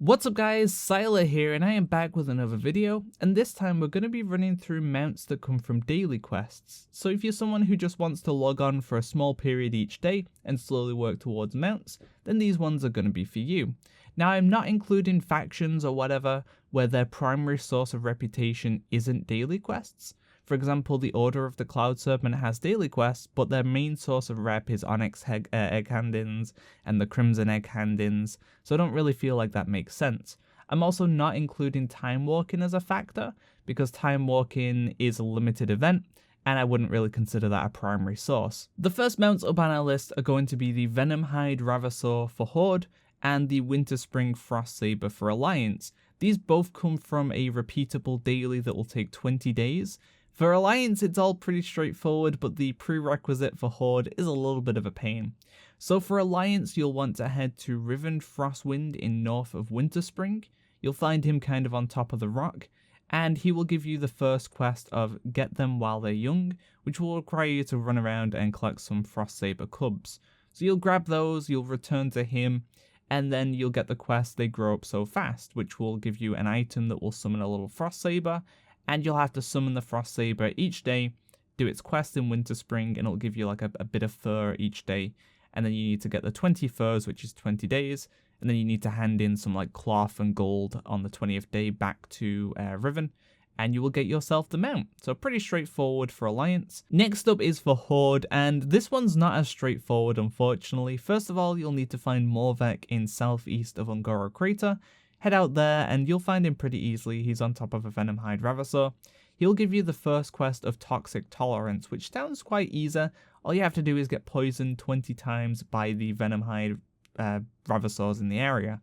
What's up guys, Syiler here and I am back with another video, and this time we're going to be running through mounts that come from daily quests. So if you're someone who just wants to log on for a small period each day and slowly work towards mounts, then these ones are going to be for you. Now I'm not including factions or whatever where their primary source of reputation isn't daily quests. For example, the Order of the Cloud Serpent has daily quests, but their main source of rep is Onyx Egg Handins and the Crimson Egg Handins, so I don't really feel like that makes sense. I'm also not including Time Walking as a factor, because Time Walking is a limited event, and I wouldn't really consider that a primary source. The first mounts up on our list are going to be the Vemonhide Ravasaur for Horde, and the Winterspring Frostsabe for Alliance. These both come from a repeatable daily that will take 20 days. For Alliance, it's all pretty straightforward, but the prerequisite for Horde is a little bit of a pain. So for Alliance, you'll want to head to Riven Frostwind in north of Winterspring. You'll find him kind of on top of the rock, and he will give you the first quest of Get Them While They're Young, which will require you to run around and collect some Frostsaber cubs. So you'll grab those, you'll return to him, and then you'll get the quest They Grow Up So Fast, which will give you an item that will summon a little Frostsaber, and you'll have to summon the Frostsaber each day, do its quest in Winterspring, and it'll give you like a bit of fur each day. And then you need to get the 20 furs, which is 20 days, and then you need to hand in some like cloth and gold on the 20th day back to Riven, and you will get yourself the mount. So pretty straightforward for Alliance. Next up is for Horde, and this one's not as straightforward, unfortunately. First of all, you'll need to find Morvek in southeast of Ungoro Crater. Head out there and you'll find him pretty easily. He's on top of a Venomhide Ravasaur. He'll give you the first quest of Toxic Tolerance, which sounds quite easy. All you have to do is get poisoned 20 times by the Venomhide Ravasaurs in the area.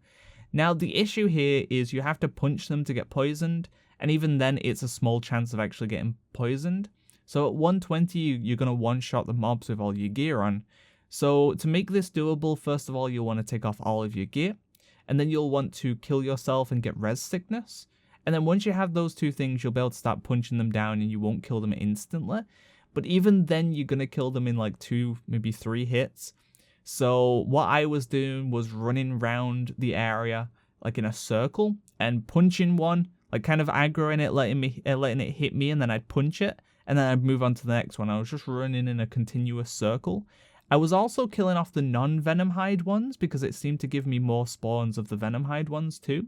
Now the issue here is you have to punch them to get poisoned, and even then it's a small chance of actually getting poisoned. So at 120 you're going to one-shot the mobs with all your gear on. So to make this doable, first of all you'll want to take off all of your gear, and then you'll want to kill yourself and get res sickness. And then once you have those two things, you'll be able to start punching them down and you won't kill them instantly. But even then, you're going to kill them in like 2, maybe 3 hits. So what I was doing was running around the area like in a circle and punching one, like kind of aggroing it, letting it hit me, and then I'd punch it. And then I'd move on to the next one. I was just running in a continuous circle. I was also killing off the non-Venomhide ones because it seemed to give me more spawns of the Venomhide ones too.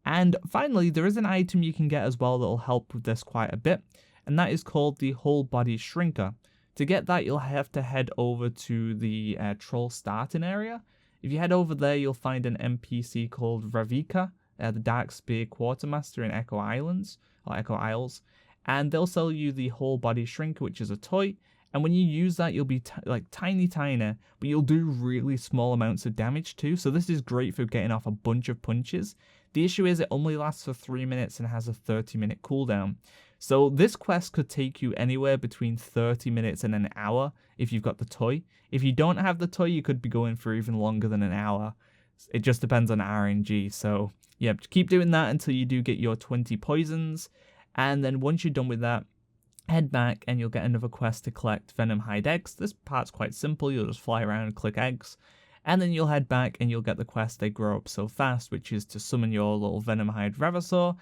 And finally, there is an item you can get as well that will help with this quite a bit, and that is called the Whole Body Shrinker. To get that, you'll have to head over to the Troll starting area. If you head over there, you'll find an NPC called Ravika, the Dark Spear Quartermaster in Echo Islands, or Echo Isles, and they'll sell you the Whole Body Shrinker, which is a toy. And when you use that, you'll be like tiny, but you'll do really small amounts of damage too. So this is great for getting off a bunch of punches. The issue is it only lasts for 3 minutes and has a 30-minute cooldown. So this quest could take you anywhere between 30 minutes and an hour if you've got the toy. If you don't have the toy, you could be going for even longer than an hour. It just depends on RNG. So yeah, keep doing that until you do get your 20 poisons. And then once you're done with that, head back and you'll get another quest to collect Venomhide eggs. This part's quite simple. You'll just fly around and click eggs. And then you'll head back and you'll get the quest They Grow Up So Fast, which is to summon your little Venomhide Ravasaur,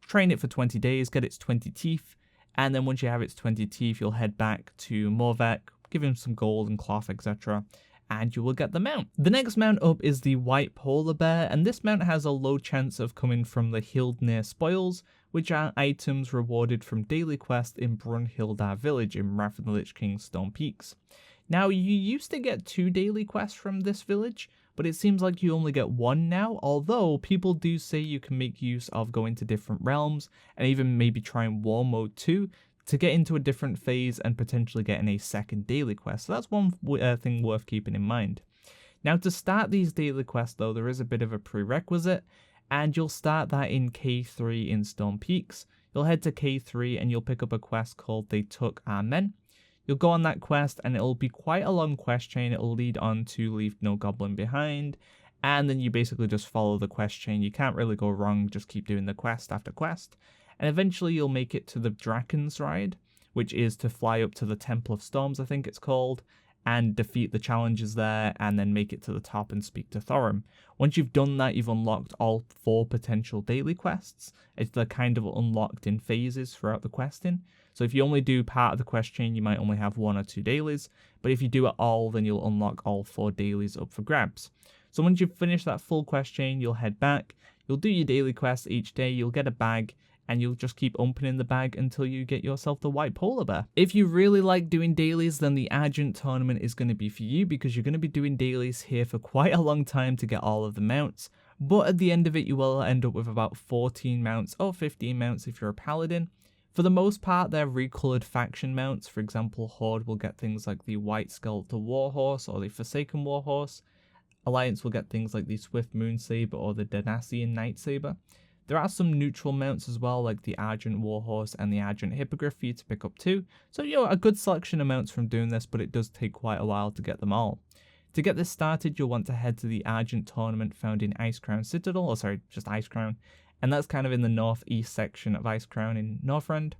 train it for 20 days, get its 20 teeth, and then once you have its 20 teeth, you'll head back to Morvek, give him some gold and cloth, etc., and you will get the mount. The next mount up is the White Polar Bear, and this mount has a low chance of coming from the Hildnir Spoils, which are items rewarded from daily quest in Brunhildar Village in Wrath of the Lich King's Stone Peaks. Now, you used to get 2 daily quests from this village, but it seems like you only get 1 now, although people do say you can make use of going to different realms and even maybe trying War Mode 2 to get into a different phase and potentially getting a second daily quest. So that's one thing worth keeping in mind. Now, to start these daily quests though, there is a bit of a prerequisite, and you'll start that in K3 in Stone Peaks. You'll head to K3 and you'll pick up a quest called They Took Our Men. You'll go on that quest and it'll be quite a long quest chain. It'll lead on to Leave No Goblin Behind, and then you basically just follow the quest chain. You can't really go wrong, just keep doing the quest after quest. And eventually you'll make it to the Draken's Ride, which is to fly up to the Temple of Storms, I think it's called, and defeat the challenges there, and then make it to the top and speak to Thorim. Once you've done that, you've unlocked all 4 potential daily quests. They're kind of unlocked in phases throughout the questing. So if you only do part of the quest chain, you might only have 1 or 2 dailies, but if you do it all, then you'll unlock all 4 dailies up for grabs. So once you've finished that full quest chain, you'll head back, you'll do your daily quests each day, you'll get a bag, and you'll just keep opening the bag until you get yourself the white polar bear. If you really like doing dailies, then the Argent Tournament is going to be for you, because you're going to be doing dailies here for quite a long time to get all of the mounts. But at the end of it, you will end up with about 14 mounts or 15 mounts if you're a paladin. For the most part, they're recolored faction mounts. For example, Horde will get things like the White Skeletal Warhorse or the Forsaken Warhorse. Alliance will get things like the Swift Moonsaber or the Denacian Nightsaber. There are some neutral mounts as well, like the Argent Warhorse and the Argent Hippogryph for you to pick up too. So, a good selection of mounts from doing this, but it does take quite a while to get them all. To get this started, you'll want to head to the Argent Tournament found in Icecrown Citadel, or sorry, just Icecrown, and that's kind of in the northeast section of Icecrown in Northrend.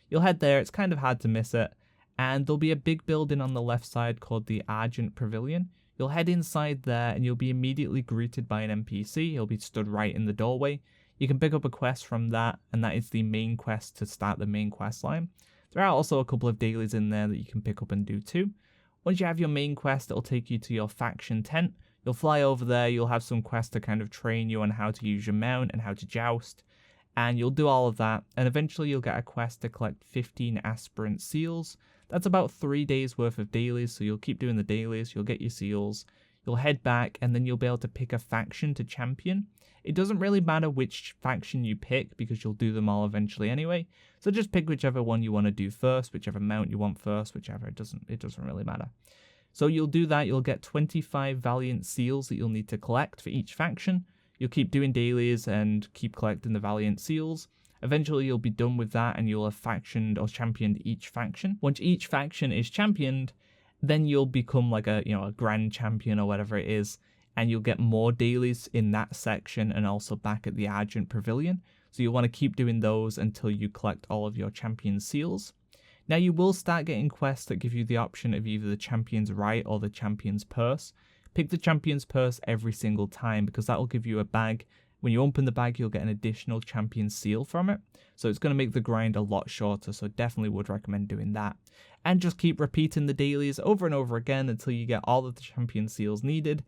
You'll head there, it's kind of hard to miss it, and there'll be a big building on the left side called the Argent Pavilion. You'll head inside there and you'll be immediately greeted by an NPC. He'll be stood right in the doorway. You can pick up a quest from that, and that is the main quest to start the main quest line. There are also a couple of dailies in there that you can pick up and do too. Once you have your main quest, it'll take you to your faction tent. You'll fly over there, you'll have some quests to kind of train you on how to use your mount and how to joust, and you'll do all of that, and eventually you'll get a quest to collect 15 aspirant seals. That's about 3 days worth of dailies, so you'll keep doing the dailies, you'll get your seals, you'll head back, and then you'll be able to pick a faction to champion. It doesn't really matter which faction you pick, because you'll do them all eventually anyway, so just pick whichever one you want to do first, whichever mount you want first, whichever, it doesn't really matter. So you'll do that, you'll get 25 Valiant Seals that you'll need to collect for each faction. You'll keep doing dailies and keep collecting the Valiant Seals. Eventually you'll be done with that and you'll have factioned or championed each faction. Once each faction is championed, then you'll become like a grand champion or whatever it is, and you'll get more dailies in that section and also back at the Argent Pavilion. So you'll want to keep doing those until you collect all of your champion seals. Now you will start getting quests that give you the option of either the Champion's Right or the Champion's Purse. Pick the Champion's Purse every single time, because that will give you a bag. When you open the bag, you'll get an additional Champion Seal from it. So it's going to make the grind a lot shorter, so definitely would recommend doing that. And just keep repeating the dailies over and over again until you get all of the Champion Seals needed,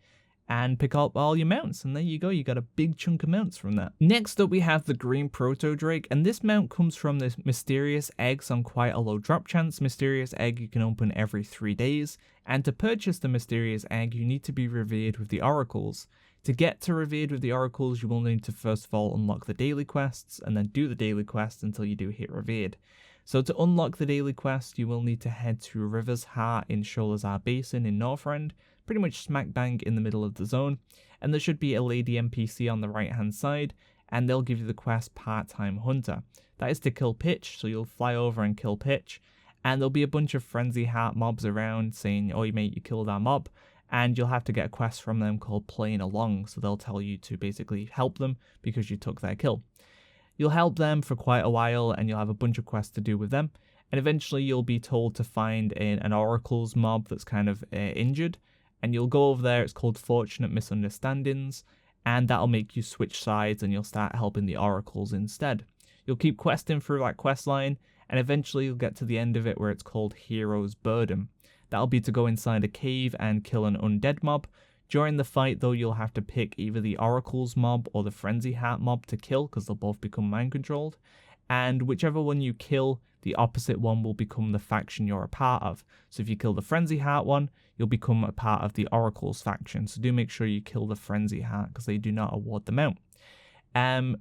and pick up all your mounts, and there you go, you got a big chunk of mounts from that. Next up we have the green Protodrake, and this mount comes from the mysterious eggs on quite a low drop chance. Mysterious egg you can open every 3 days, and to purchase the mysterious egg you need to be revered with the oracles. To get to revered with the oracles, you will need to first of all unlock the daily quests, and then do the daily quests until you do hit revered. So to unlock the daily quest, you will need to head to River's Heart in Sholazar Basin in Northrend, pretty much smack bang in the middle of the zone, and there should be a lady NPC on the right hand side, and they'll give you the quest Part-Time Hunter. That is to kill Pitch, so you'll fly over and kill Pitch, and there'll be a bunch of Frenzy Heart mobs around saying, "Oh mate, you killed our mob," and you'll have to get a quest from them called Playing Along, so they'll tell you to basically help them because you took their kill. You'll help them for quite a while, and you'll have a bunch of quests to do with them, and eventually you'll be told to find an Oracle's mob that's kind of injured, and you'll go over there. It's called Fortunate Misunderstandings, and that'll make you switch sides and you'll start helping the Oracles instead. You'll keep questing through that quest line, and eventually you'll get to the end of it where it's called Hero's Burden. That'll be to go inside a cave and kill an undead mob. During the fight though, you'll have to pick either the Oracle's mob or the Frenzy Heart mob to kill, because they'll both become mind controlled, and whichever one you kill, the opposite one will become the faction you're a part of. So if you kill the Frenzy Heart one, you'll become a part of the Oracle's faction, so do make sure you kill the Frenzy Heart, because they do not award them out.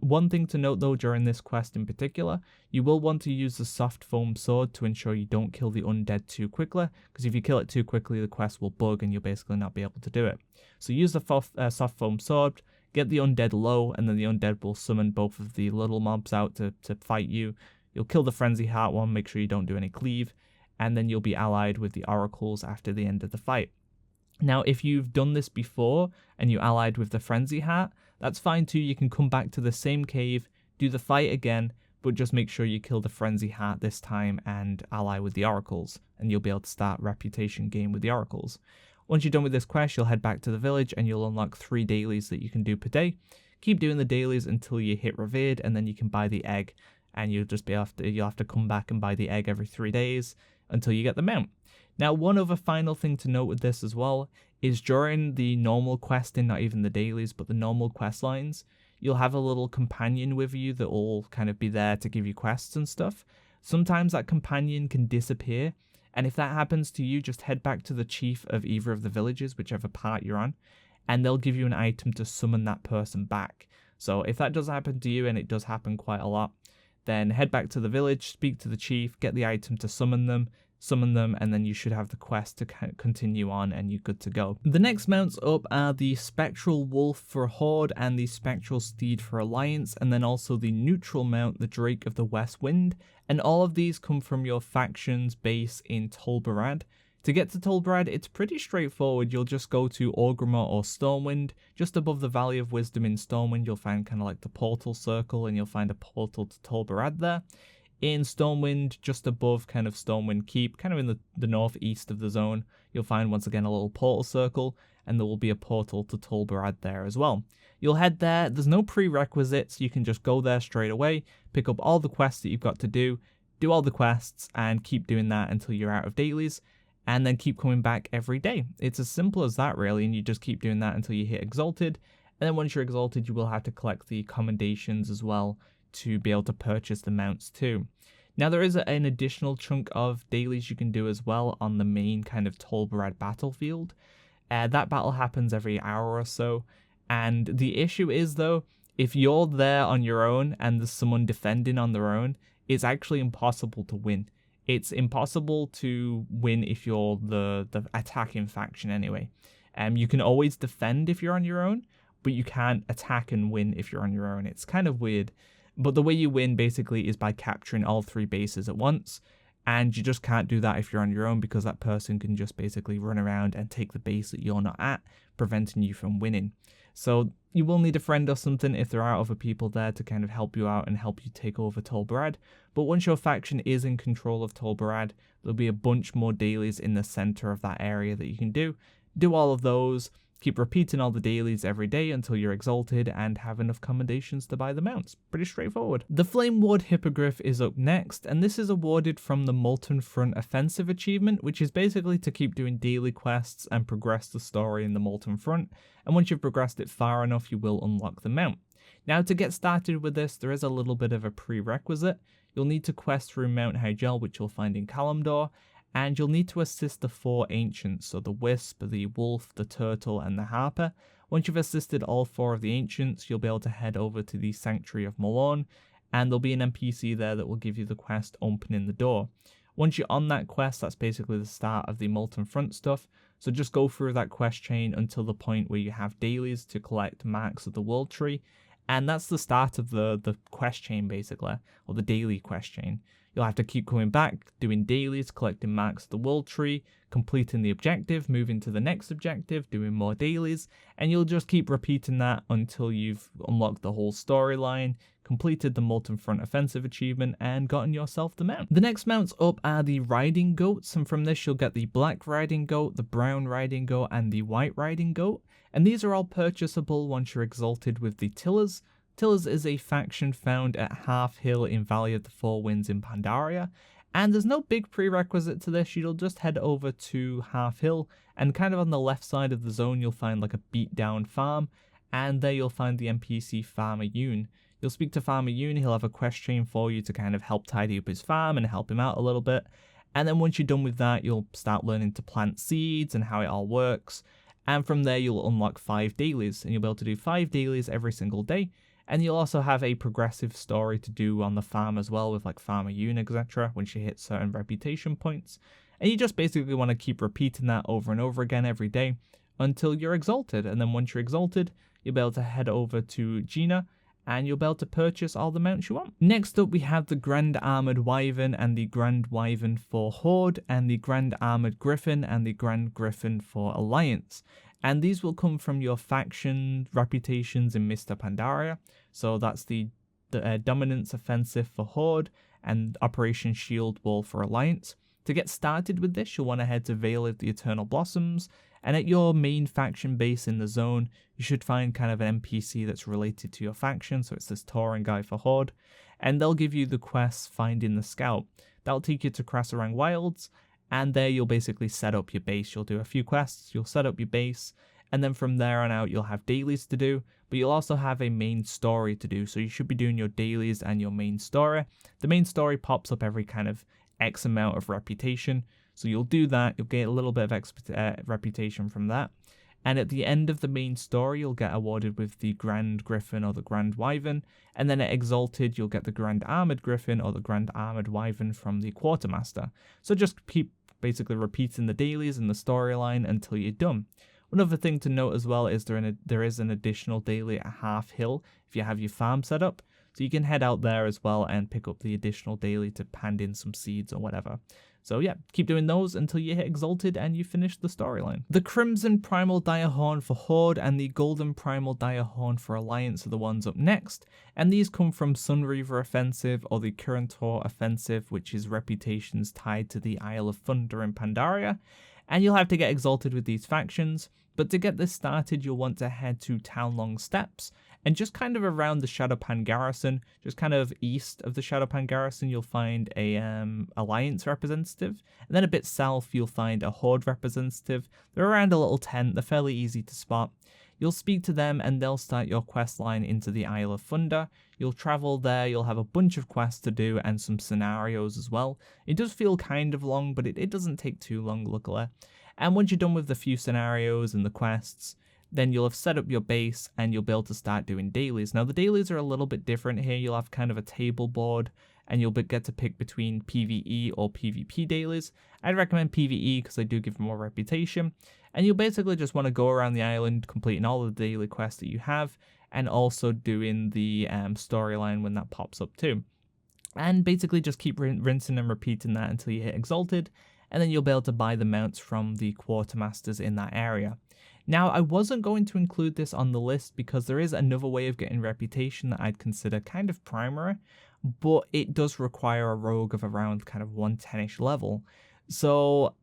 One thing to note though during this quest in particular, you will want to use the soft foam sword to ensure you don't kill the undead too quickly, because if you kill it too quickly the quest will bug and you'll basically not be able to do it. So use the soft foam sword, get the undead low, and then the undead will summon both of the little mobs out to fight you. You'll kill the Frenzy Heart one, make sure you don't do any cleave, and then you'll be allied with the Oracles after the end of the fight. Now, if you've done this before and you allied with the Frenzy Heart, that's fine too. You can come back to the same cave, do the fight again, but just make sure you kill the Frenzy Heart this time and ally with the Oracles, and you'll be able to start reputation game with the Oracles. Once you're done with this quest, you'll head back to the village and you'll unlock 3 dailies that you can do per day. Keep doing the dailies until you hit Revered, and then you can buy the egg, and you'll have to come back and buy the egg every 3 days until you get the mount. Now, one other final thing to note with this as well is during the normal questing, not even the dailies, but the normal quest lines, you'll have a little companion with you that will kind of be there to give you quests and stuff. Sometimes that companion can disappear, and if that happens to you, just head back to the chief of either of the villages, whichever part you're on, and they'll give you an item to summon that person back. So if that does happen to you, and it does happen quite a lot, then head back to the village, speak to the chief, get the item to summon them, and then you should have the quest to continue on and you're good to go. The next mounts up are the Spectral Wolf for Horde and the Spectral Steed for Alliance, and then also the neutral mount, the Drake of the West Wind, and all of these come from your faction's base in Tol Barad. To get to Tol Barad, it's pretty straightforward. You'll just go to Orgrimmar or Stormwind. Just above the Valley of Wisdom in Stormwind, you'll find kind of like the portal circle, and you'll find a portal to Tol Barad there. In Stormwind, just above kind of Stormwind Keep, kind of in the northeast of the zone, you'll find once again a little portal circle, and there will be a portal to Tol Barad there as well. You'll head there. There's no prerequisites. You can just go there straight away, pick up all the quests that you've got to do all the quests, and keep doing that until you're out of dailies, and then keep coming back every day. It's as simple as that, really, and you just keep doing that until you hit Exalted, and then once you're Exalted, you will have to collect the commendations as well to be able to purchase the mounts too. Now, there is an additional chunk of dailies you can do as well on the main kind of Tol Barad battlefield. That battle happens every hour or so, and the issue is, though, if you're there on your own and there's someone defending on their own, it's actually impossible to win. It's impossible to win if you're the attacking faction anyway. You can always defend if you're on your own, but you can't attack and win if you're on your own. It's kind of weird. But the way you win basically is by capturing all 3 bases at once, and you just can't do that if you're on your own because that person can just basically run around and take the base that you're not at, preventing you from winning. So you will need a friend or something if there are other people there to kind of help you out and help you take over Tol Barad. But once your faction is in control of Tol Barad, there'll be a bunch more dailies in the center of that area that you can do. Do all of those. Keep repeating all the dailies every day until you're Exalted and have enough commendations to buy the mounts. Pretty straightforward. The Flameward Hippogryph is up next, and this is awarded from the Molten Front Offensive achievement, which is basically to keep doing daily quests and progress the story in the Molten Front, and once you've progressed it far enough, you will unlock the mount. Now, to get started with this, there is a little bit of a prerequisite. You'll need to quest through Mount Hyjal, which you'll find in Kalimdor, and you'll need to assist the 4 ancients, so the Wisp, the Wolf, the Turtle, and the Harper. Once you've assisted all 4 of the ancients, you'll be able to head over to the Sanctuary of Malorn, and there'll be an NPC there that will give you the quest opening the door. Once you're on that quest, that's basically the start of the Molten Front stuff, so just go through that quest chain until the point where you have dailies to collect marks of the World Tree, and that's the start of the quest chain basically, or the daily quest chain. You'll have to keep coming back, doing dailies, collecting marks of the World Tree, completing the objective, moving to the next objective, doing more dailies, and you'll just keep repeating that until you've unlocked the whole storyline, completed the Molten Front Offensive achievement, and gotten yourself the mount. The next mounts up are the Riding Goats, and from this you'll get the Black Riding Goat, the Brown Riding Goat, and the White Riding Goat, and these are all purchasable once you're Exalted with the Tillers. Tillers is a faction found at Half Hill in Valley of the Four Winds in Pandaria, and there's no big prerequisite to this. You'll just head over to Half Hill, and kind of on the left side of the zone you'll find like a beat down farm, and there you'll find the NPC Farmer Yoon. You'll speak to Farmer Yoon, he'll have a quest chain for you to kind of help tidy up his farm and help him out a little bit, and then once you're done with that you'll start learning to plant seeds and how it all works, and from there you'll unlock 5 dailies, and you'll be able to do 5 dailies every single day. And you'll also have a progressive story to do on the farm as well with like Farmer Yoon, etc. when she hits certain reputation points. And you just basically want to keep repeating that over and over again every day until you're Exalted. And then once you're Exalted, you'll be able to head over to Gina and you'll be able to purchase all the mounts you want. Next up we have the Grand Armored Wyvern and the Grand Wyvern for Horde, and the Grand Armored Gryphon and the Grand Gryphon for Alliance. And these will come from your faction reputations in Mr. Pandaria. So that's the Dominance Offensive for Horde, and Operation Shield Wall for Alliance. To get started with this, you'll want to head to Vale of the Eternal Blossoms, and at your main faction base in the zone, you should find kind of an NPC that's related to your faction, so it's this Tauren guy for Horde, and they'll give you the quest Finding the Scout. That'll take you to Krasarang Wilds, and there you'll basically set up your base. You'll do a few quests, you'll set up your base, and then from there on out you'll have dailies to do, but you'll also have a main story to do, so you should be doing your dailies and your main story. The main story pops up every kind of X amount of reputation, so you'll do that, you'll get a little bit of reputation from that, and at the end of the main story you'll get awarded with the Grand Gryphon or the Grand Wyvern, and then at Exalted you'll get the Grand Armored Gryphon or the Grand Armored Wyvern from the Quartermaster. So just keep basically repeating the dailies and the storyline until you're done. Another thing to note as well is there is an additional daily at Half Hill if you have your farm set up, so you can head out there as well and pick up the additional daily to hand in some seeds or whatever. So yeah, keep doing those until you hit Exalted and you finish the storyline. The Crimson Primal Direhorn for Horde and the Golden Primal Direhorn for Alliance are the ones up next, and these come from Sunreaver Offensive or the Kurantor Offensive, which is reputations tied to the Isle of Thunder in Pandaria, and you'll have to get Exalted with these factions. But to get this started, you'll want to head to Townlong Steppes, and just kind of around the Shadowpan Garrison, just kind of east of the Shadowpan Garrison, you'll find a Alliance representative, and then a bit south you'll find a Horde representative. They're around a little tent, they're fairly easy to spot. You'll speak to them and they'll start your quest line into the Isle of Thunder. You'll travel there, you'll have a bunch of quests to do and some scenarios as well. It does feel kind of long, but it doesn't take too long, luckily. And once you're done with the few scenarios and the quests, then you'll have set up your base and you'll be able to start doing dailies. Now the dailies are a little bit different here. You'll have kind of a table board and you'll get to pick between PvE or PvP dailies. I'd recommend PvE because they do give more reputation. And you'll basically just want to go around the island completing all of the daily quests that you have and also doing the storyline when that pops up too. And basically just keep rinsing and repeating that until you hit Exalted, and then you'll be able to buy the mounts from the Quartermasters in that area. Now, I wasn't going to include this on the list because there is another way of getting reputation that I'd consider kind of primary, but it does require a rogue of around kind of 110-ish level. So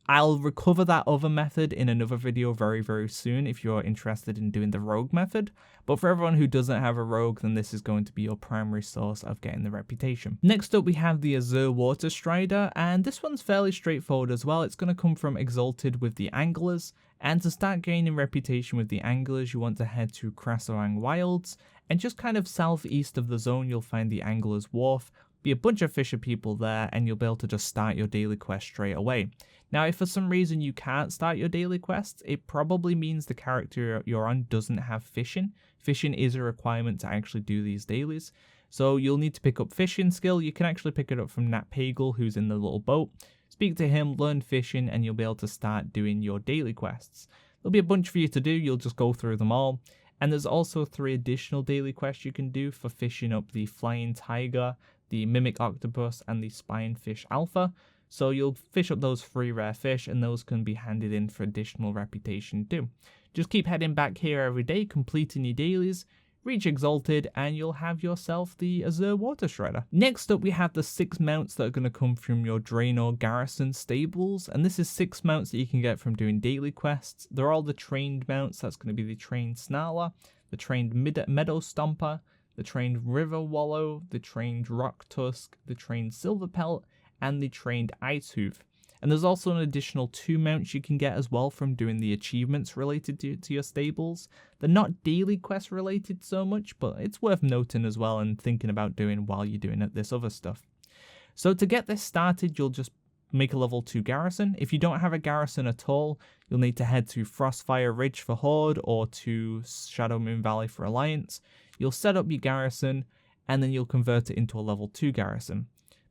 I'll recover that other method in another video very, very soon if you're interested in doing the rogue method. But for everyone who doesn't have a rogue, then this is going to be your primary source of getting the reputation. Next up, we have the Azure Waterstrider, and this one's fairly straightforward as well. It's going to come from Exalted with the Anglers, and to start gaining reputation with the Anglers, you want to head to Krasarang Wilds, and just kind of southeast of the zone, you'll find the Anglers Wharf. Be a bunch of fisher people there, and you'll be able to just start your daily quest straight away. Now, if for some reason you can't start your daily quests, it probably means the character you're on doesn't have fishing. Fishing is a requirement to actually do these dailies. So you'll need to pick up fishing skill. You can actually pick it up from Nat Pagel, who's in the little boat. Speak to him, learn fishing, and you'll be able to start doing your daily quests. There'll be a bunch for you to do. You'll just go through them all. And there's also 3 additional daily quests you can do for fishing up the Flying Tiger, the Mimic Octopus, and the Spinefish Alpha. So you'll fish up those 3 rare fish, and those can be handed in for additional reputation too. Just keep heading back here every day, completing your dailies, reach Exalted, and you'll have yourself the Azure Waterstrider. Next up, we have the 6 mounts that are going to come from your Draenor Garrison Stables, and this is 6 mounts that you can get from doing daily quests. They're all the trained mounts. That's going to be the trained Snarler, the trained Meadow Stomper, the trained River Wallow, the trained Rock Tusk, the trained Silverpelt, and the trained Icehoof. And there's also an additional 2 mounts you can get as well from doing the achievements related to your stables. They're not daily quest related so much, but it's worth noting as well and thinking about doing while you're doing this other stuff. So to get this started, you'll just make a level 2 garrison. If you don't have a garrison at all, you'll need to head to Frostfire Ridge for Horde or to Shadowmoon Valley for Alliance. You'll set up your garrison and then you'll convert it into a level 2 garrison.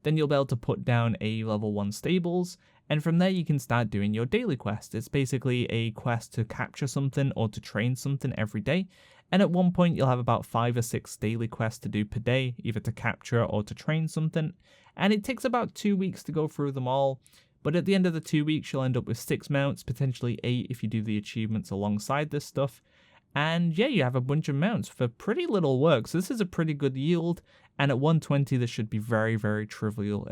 Then you'll be able to put down a level 1 stables, and from there you can start doing your daily quest. It's basically a quest to capture something or to train something every day, and at one point you'll have about 5 or 6 daily quests to do per day, either to capture or to train something, and it takes about 2 weeks to go through them all, but at the end of the 2 weeks you'll end up with 6 mounts, potentially 8 if you do the achievements alongside this stuff, And yeah, you have a bunch of mounts for pretty little work. So this is a pretty good yield. And at 120, this should be very, very trivial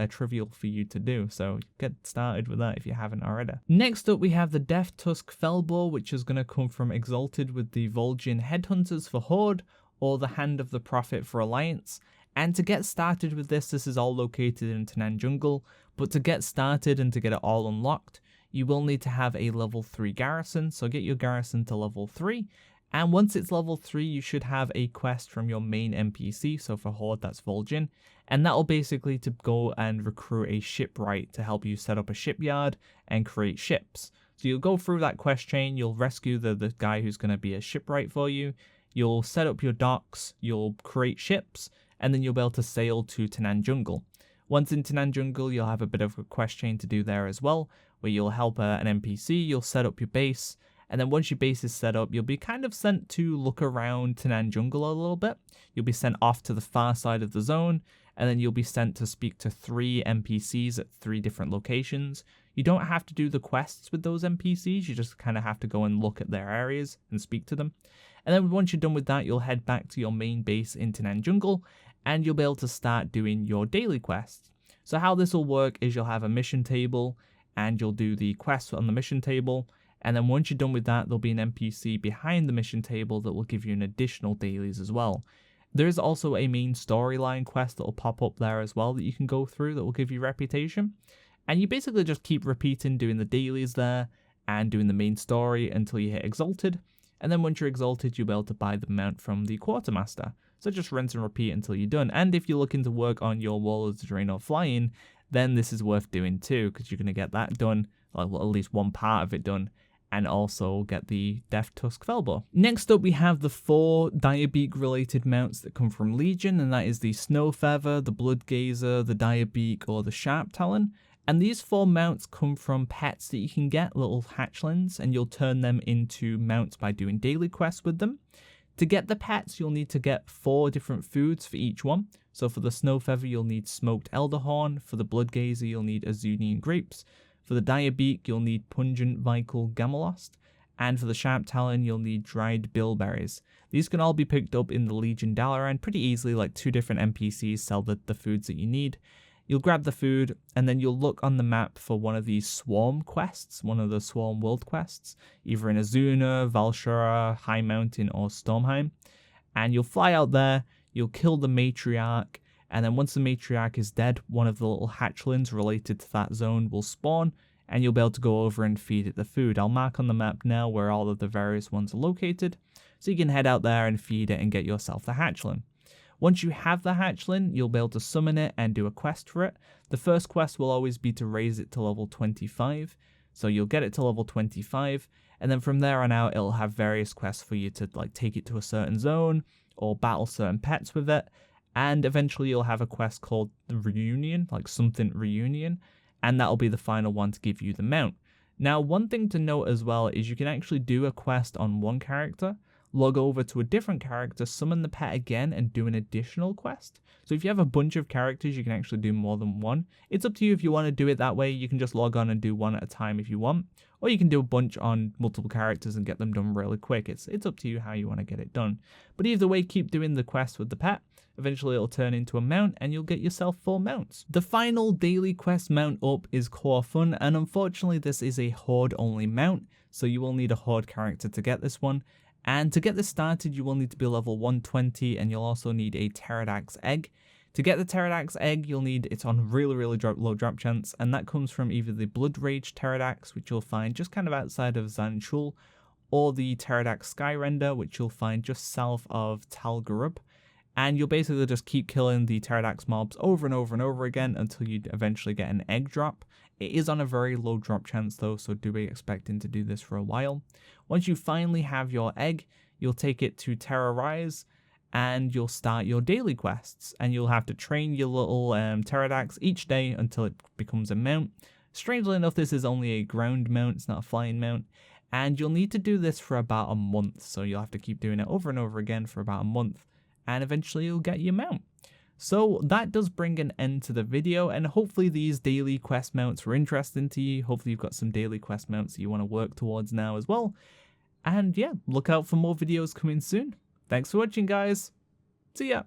for you to do. So get started with that if you haven't already. Next up, we have the Deathtusk Felboar, which is going to come from Exalted with the Vol'jin Headhunters for Horde, or the Hand of the Prophet for Alliance. And to get started with this is all located in Tanan Jungle. But to get started and to get it all unlocked, you will need to have a level 3 garrison. So get your garrison to level 3. And once it's level 3, you should have a quest from your main NPC, so for Horde, that's Vol'jin, and that'll basically to go and recruit a shipwright to help you set up a shipyard and create ships. So you'll go through that quest chain, you'll rescue the guy who's going to be a shipwright for you, you'll set up your docks, you'll create ships, and then you'll be able to sail to Tanan Jungle. Once in Tanan Jungle, you'll have a bit of a quest chain to do there as well, where you'll help an NPC, you'll set up your base, and then once your base is set up, you'll be kind of sent to look around Tanan Jungle a little bit. You'll be sent off to the far side of the zone, and then you'll be sent to speak to 3 NPCs at 3 different locations. You don't have to do the quests with those NPCs, you just kind of have to go and look at their areas and speak to them. And then once you're done with that, you'll head back to your main base in Tanan Jungle, and you'll be able to start doing your daily quests. So how this will work is you'll have a mission table, and you'll do the quests on the mission table. And then once you're done with that, there'll be an NPC behind the mission table that will give you an additional dailies as well. There is also a main storyline quest that will pop up there as well that you can go through that will give you reputation. And you basically just keep repeating doing the dailies there and doing the main story until you hit Exalted. And then once you're Exalted, you'll be able to buy the mount from the Quartermaster. So just rinse and repeat until you're done. And if you're looking to work on your Warlords of Draenor flying, then this is worth doing too, because you're going to get that done, or at least one part of it done, and also get the Deathtusk Felboar. Next up, we have the 4 Direbeak related mounts that come from Legion, and that is the Snowfeather, the Bloodgazer, the Direbeak, or the Sharp Talon. And these 4 mounts come from pets that you can get, little hatchlings, and you'll turn them into mounts by doing daily quests with them. To get the pets, you'll need to get 4 different foods for each one. So for the Snowfeather, you'll need smoked Elderhorn. For the Bloodgazer, you'll need Azunian grapes. For the Direbeak, you'll need pungent Vical Gamelost, and for the Sharp Talon, you'll need dried bilberries. These can all be picked up in the Legion Dalaran pretty easily, like 2 different NPCs sell the foods that you need. You'll grab the food, and then you'll look on the map for one of these Swarm quests, one of the Swarm World quests, either in Azuna, Valshura, High Mountain, or Stormheim. And you'll fly out there, you'll kill the Matriarch, and then once the Matriarch is dead, one of the little hatchlings related to that zone will spawn, and you'll be able to go over and feed it the food. I'll mark on the map now where all of the various ones are located, so you can head out there and feed it and get yourself the hatchling. Once you have the hatchling, you'll be able to summon it and do a quest for it. The first quest will always be to raise it to level 25, so you'll get it to level 25, and then from there on out, it'll have various quests for you to like take it to a certain zone, or battle certain pets with it. And eventually you'll have a quest called the Reunion, like something Reunion, and that'll be the final one to give you the mount. Now, one thing to note as well is you can actually do a quest on one character, log over to a different character, summon the pet again, and do an additional quest. So if you have a bunch of characters, you can actually do more than one. It's up to you if you want to do it that way. You can just log on and do one at a time if you want, or you can do a bunch on multiple characters and get them done really quick. It's up to you how you want to get it done. But either way, keep doing the quest with the pet. Eventually it'll turn into a mount and you'll get yourself 4 mounts. The final daily quest mount up is Core Fun, and unfortunately this is a Horde only mount, so you will need a Horde character to get this one. And to get this started, you will need to be level 120, and you'll also need a Pterodax egg. To get the Pterodax egg, you'll need, it's on really low drop chance, and that comes from either the Blood Rage Pterodax, which you'll find just kind of outside of Zanshul, or the Pterodax Skyrender, which you'll find just south of Talgarub. And you'll basically just keep killing the Pterodax mobs over and over again until you eventually get an egg drop. It is on a very low drop chance though, so do be expecting to do this for a while. Once you finally have your egg, you'll take it to Terrorize, and you'll start your daily quests. And you'll have to train your little Pterodax each day until it becomes a mount. Strangely enough, this is only a ground mount, it's not a flying mount. And you'll need to do this for about a month, so you'll have to keep doing it over and over again for about a month. And eventually you'll get your mount. So that does bring an end to the video, and hopefully these daily quest mounts were interesting to you. Hopefully you've got some daily quest mounts that you want to work towards now as well. And yeah, look out for more videos coming soon. Thanks for watching, guys. See ya.